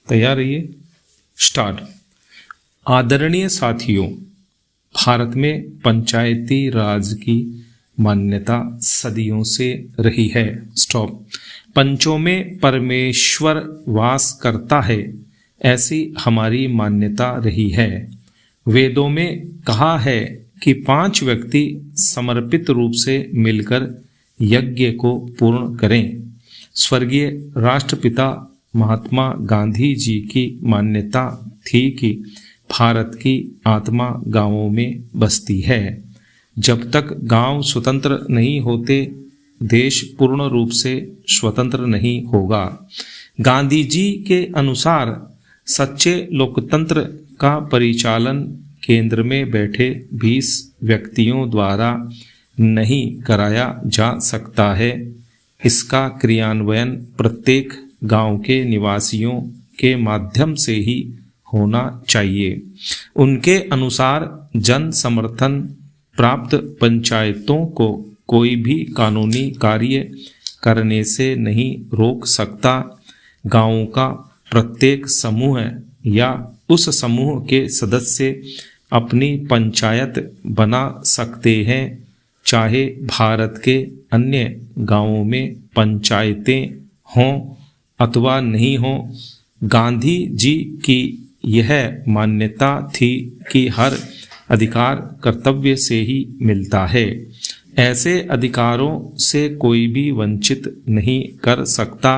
तैयार रहिए। स्टार्ट। आदरणीय साथियों, भारत में पंचायती राज की मान्यता सदियों से रही है। स्टॉप। पंचों में परमेश्वर वास करता है, ऐसी हमारी मान्यता रही है। वेदों में कहा है कि 5 व्यक्ति समर्पित रूप से मिलकर यज्ञ को पूर्ण करें। स्वर्गीय राष्ट्रपिता महात्मा गांधी जी की मान्यता थी कि भारत की आत्मा गांवों में बसती है। जब तक गांव स्वतंत्र नहीं होते, देश पूर्ण रूप से स्वतंत्र नहीं होगा। गांधी जी के अनुसार सच्चे लोकतंत्र का परिचालन केंद्र में बैठे 20 व्यक्तियों द्वारा नहीं कराया जा सकता है। इसका क्रियान्वयन प्रत्येक गांव के निवासियों के माध्यम से ही होना चाहिए। उनके अनुसार जन समर्थन प्राप्त पंचायतों को कोई भी कानूनी कार्य करने से नहीं रोक सकता। गांवों का प्रत्येक समूह या उस समूह के सदस्य अपनी पंचायत बना सकते हैं, चाहे भारत के अन्य गांवों में पंचायतें हों अथवा नहीं हों। गांधी जी की यह मान्यता थी कि हर अधिकार कर्तव्य से ही मिलता है। ऐसे अधिकारों से कोई भी वंचित नहीं कर सकता।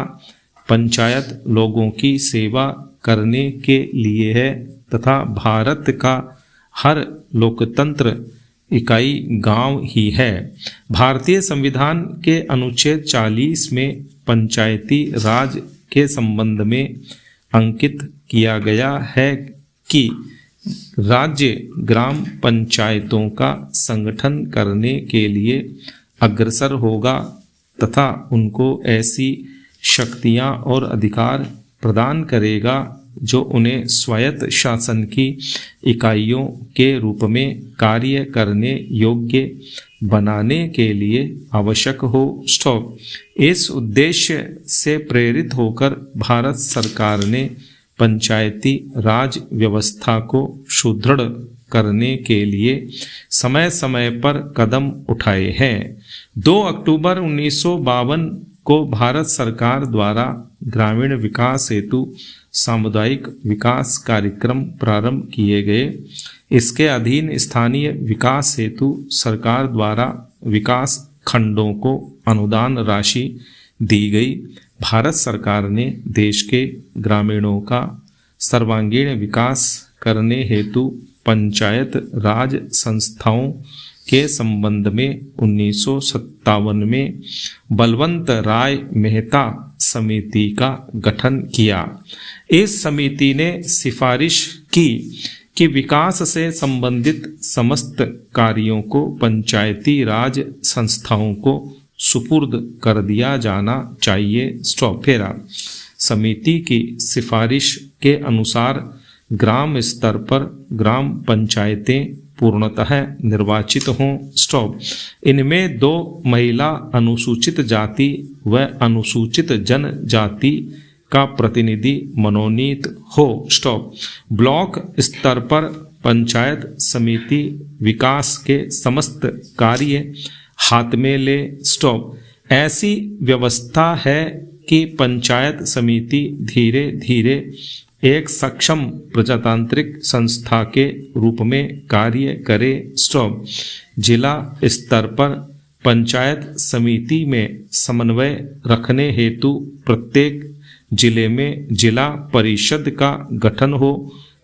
पंचायत लोगों की सेवा करने के लिए है तथा भारत का हर लोकतंत्र इकाई गांव ही है। भारतीय संविधान के अनुच्छेद 40 में पंचायती राज के संबंध में अंकित किया गया है कि राज्य ग्राम पंचायतों का संगठन करने के लिए अग्रसर होगा तथा उनको ऐसी शक्तियां और अधिकार प्रदान करेगा जो उन्हें स्वायत्त शासन की इकाइयों के रूप में कार्य करने योग्य बनाने के लिए आवश्यक हो। स्टॉप। इस उद्देश्य से प्रेरित होकर भारत सरकार ने पंचायती राज व्यवस्था को सुदृढ़ करने के लिए समय समय पर कदम उठाए हैं। 2 अक्टूबर 1952 को भारत सरकार द्वारा ग्रामीण विकास हेतु सामुदायिक विकास कार्यक्रम प्रारंभ किए गए। इसके अधीन स्थानीय विकास हेतु सरकार द्वारा विकास खंडों को अनुदान राशि दी गई। भारत सरकार ने देश के ग्रामीणों का सर्वांगीण विकास करने हेतु पंचायत राज संस्थाओं के संबंध में 1957 में बलवंत राय मेहता समिति का गठन किया। इस समिति ने सिफारिश की कि विकास से संबंधित समस्त कार्यों को पंचायती राज संस्थाओं को सुपुर्द कर दिया जाना चाहिए। स्टॉप। फेरा। समिति की सिफारिश के अनुसार ग्राम स्तर पर ग्राम पंचायतें पूर्णतः निर्वाचित हों। स्टॉप। इनमें 2 महिला अनुसूचित जाति व अनुसूचित जनजाति का प्रतिनिधि मनोनीत हो। स्टॉप। ब्लॉक स्तर पर पंचायत समिति विकास के समस्त कार्य हाथ में ले। स्टॉप। ऐसी व्यवस्था है कि पंचायत समिति धीरे धीरे एक सक्षम प्रजातांत्रिक संस्था के रूप में कार्य करे। स्टॉप। जिला स्तर पर पंचायत समिति में समन्वय रखने हेतु प्रत्येक जिले में जिला परिषद का गठन हो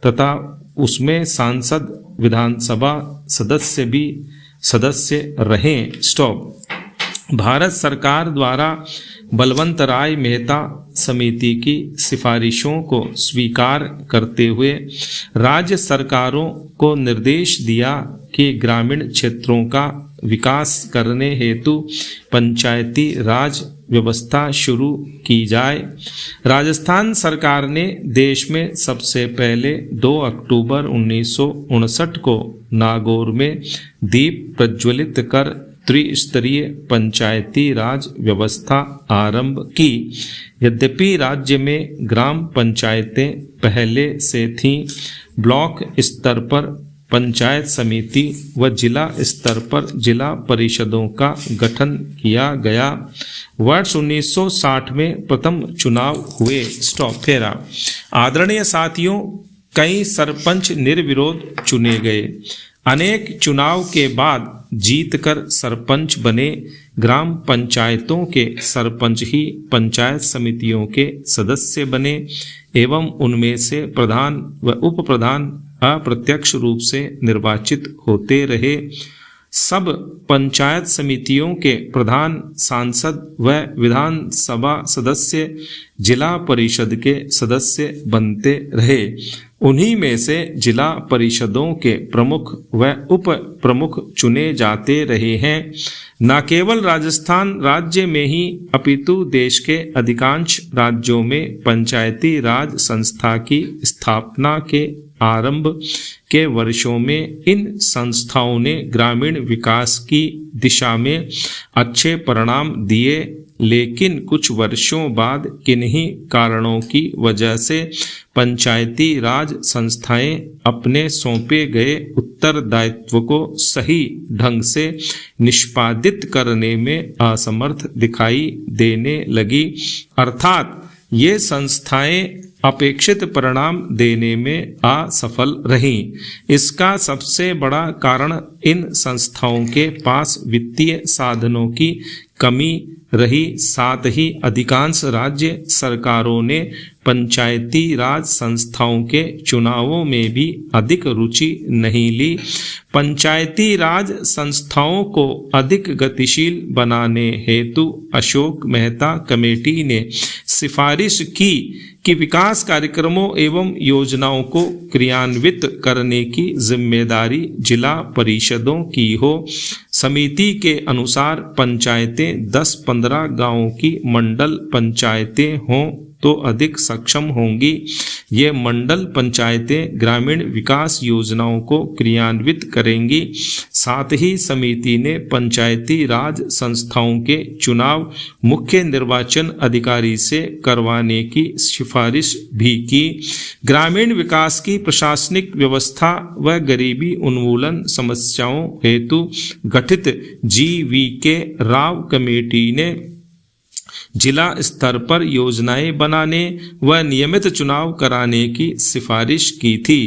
तथा उसमें सांसद विधानसभा सदस्य भी सदस्य रहें। स्टॉप। भारत सरकार द्वारा बलवंत राय मेहता समिति की सिफारिशों को स्वीकार करते हुए राज्य सरकारों को निर्देश दिया कि ग्रामीण क्षेत्रों का विकास करने हेतु पंचायती राज व्यवस्था शुरू की जाए। राजस्थान सरकार ने देश में सबसे पहले 2 अक्टूबर 1959 को नागौर में दीप प्रज्वलित कर त्रिस्तरीय पंचायती राज व्यवस्था आरंभ की। यद्यपि राज्य में ग्राम पंचायतें पहले से थीं, ब्लॉक स्तर पर पंचायत समिति व जिला स्तर पर जिला परिषदों का गठन किया गया। वर्ष 1960 में प्रथम चुनाव हुए। स्टॉप फेरा। आदरणीय साथियों, कई सरपंच निर्विरोध चुने गए। अनेक चुनाव के बाद जीतकर सरपंच बने ग्राम पंचायतों के सरपंच ही पंचायत समितियों के सदस्य बने एवं उनमें से प्रधान व उप प्रधान अप्रत्यक्ष रूप से निर्वाचित होते रहे। सब पंचायत समितियों के प्रधान सांसद व विधानसभा सदस्य जिला परिषद के सदस्य बनते रहे। उन्हीं में से जिला परिषदों के प्रमुख व उप प्रमुख चुने जाते रहे हैं। न केवल राजस्थान राज्य में ही अपितु देश के अधिकांश राज्यों में पंचायती राज संस्था की स्थापना के आरंभ के वर्षों में इन संस्थाओं ने ग्रामीण विकास की दिशा में अच्छे परिणाम दिए, लेकिन कुछ वर्षों बाद किन्हीं कारणों की वजह से पंचायती राज संस्थाएं अपने सौंपे गए उत्तरदायित्व को सही ढंग से निष्पादित करने में असमर्थ दिखाई देने लगी, अर्थात ये संस्थाएं अपेक्षित परिणाम देने में असफल रहीं। इसका सबसे बड़ा कारण इन संस्थाओं के पास वित्तीय साधनों की कमी रही। साथ ही अधिकांश राज्य सरकारों ने पंचायती राज संस्थाओं के चुनावों में भी अधिक रुचि नहीं ली। पंचायती राज संस्थाओं को अधिक गतिशील बनाने हेतु अशोक मेहता कमेटी ने सिफारिश की कि विकास कार्यक्रमों एवं योजनाओं को क्रियान्वित करने की जिम्मेदारी जिला परिषदों की हो। समिति के अनुसार पंचायतें 10-15 गांवों की मंडल पंचायतें हों तो अधिक सक्षम होंगी। ये मंडल पंचायतें ग्रामीण विकास योजनाओं को क्रियान्वित करेंगी। साथ ही समिति ने पंचायती राज संस्थाओं के चुनाव मुख्य निर्वाचन अधिकारी से करवाने की सिफारिश भी की। ग्रामीण विकास की प्रशासनिक व्यवस्था व गरीबी उन्मूलन समस्याओं हेतु गठित GVK राव कमेटी ने जिला स्तर पर योजनाएं बनाने व नियमित चुनाव कराने की सिफारिश की थी।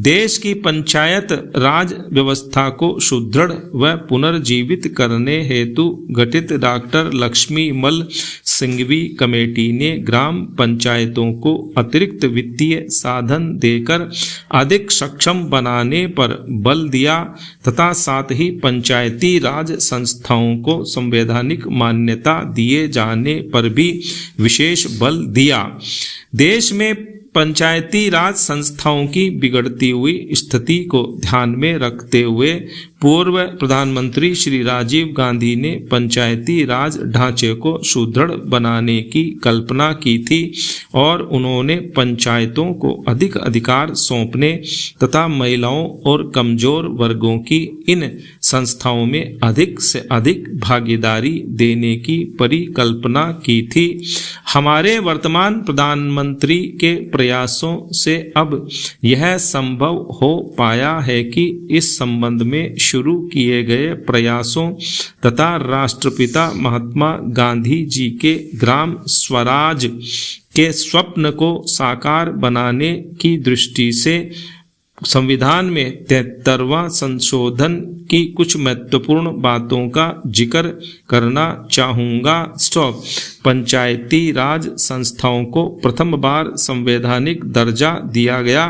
देश की पंचायत राज व्यवस्था को सुदृढ़ व पुनर्जीवित करने हेतु गठित डॉक्टर लक्ष्मीमल सिंघवी कमेटी ने ग्राम पंचायतों को अतिरिक्त वित्तीय साधन देकर अधिक सक्षम बनाने पर बल दिया तथा साथ ही पंचायती राज संस्थाओं को संवैधानिक मान्यता दिए जाने पर भी विशेष बल दिया। देश में पंचायती राज संस्थाओं की बिगड़ती हुई स्थिति को ध्यान में रखते हुए पूर्व प्रधानमंत्री श्री राजीव गांधी ने पंचायती राज ढांचे को सुदृढ़ बनाने की कल्पना की थी और उन्होंने पंचायतों को अधिक अधिकार सौंपने तथा महिलाओं और कमजोर वर्गों की इन संस्थाओं में अधिक से अधिक भागीदारी देने की परिकल्पना की थी। हमारे वर्तमान प्रधानमंत्री के प्रयासों से अब यह संभव हो पाया है कि इस संबंध में शुरू किए गए प्रयासों तथा राष्ट्रपिता महात्मा गांधी जी के ग्राम स्वराज के स्वप्न को साकार बनाने की दृष्टि से संविधान में 73वां संशोधन की कुछ महत्वपूर्ण बातों का जिक्र करना चाहूँगा। स्टॉप। पंचायती राज संस्थाओं को प्रथम बार संवैधानिक दर्जा दिया गया।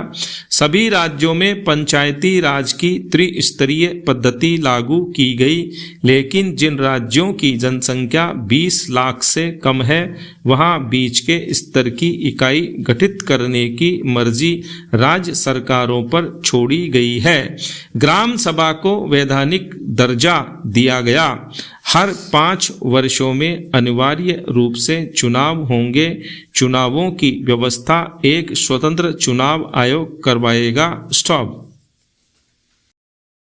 सभी राज्यों में पंचायती राज की त्रिस्तरीय पद्धति लागू की गई, लेकिन जिन राज्यों की जनसंख्या 20 लाख से कम है वहां बीच के स्तर की इकाई गठित करने की मर्जी राज्य सरकारों पर छोड़ी गई है। ग्राम सभा को वैधानिक दर्जा दिया गया। हर 5 वर्षों में अनिवार्य रूप से चुनाव होंगे। चुनावों की व्यवस्था एक स्वतंत्र चुनाव आयोग करवाएगा। स्टॉप।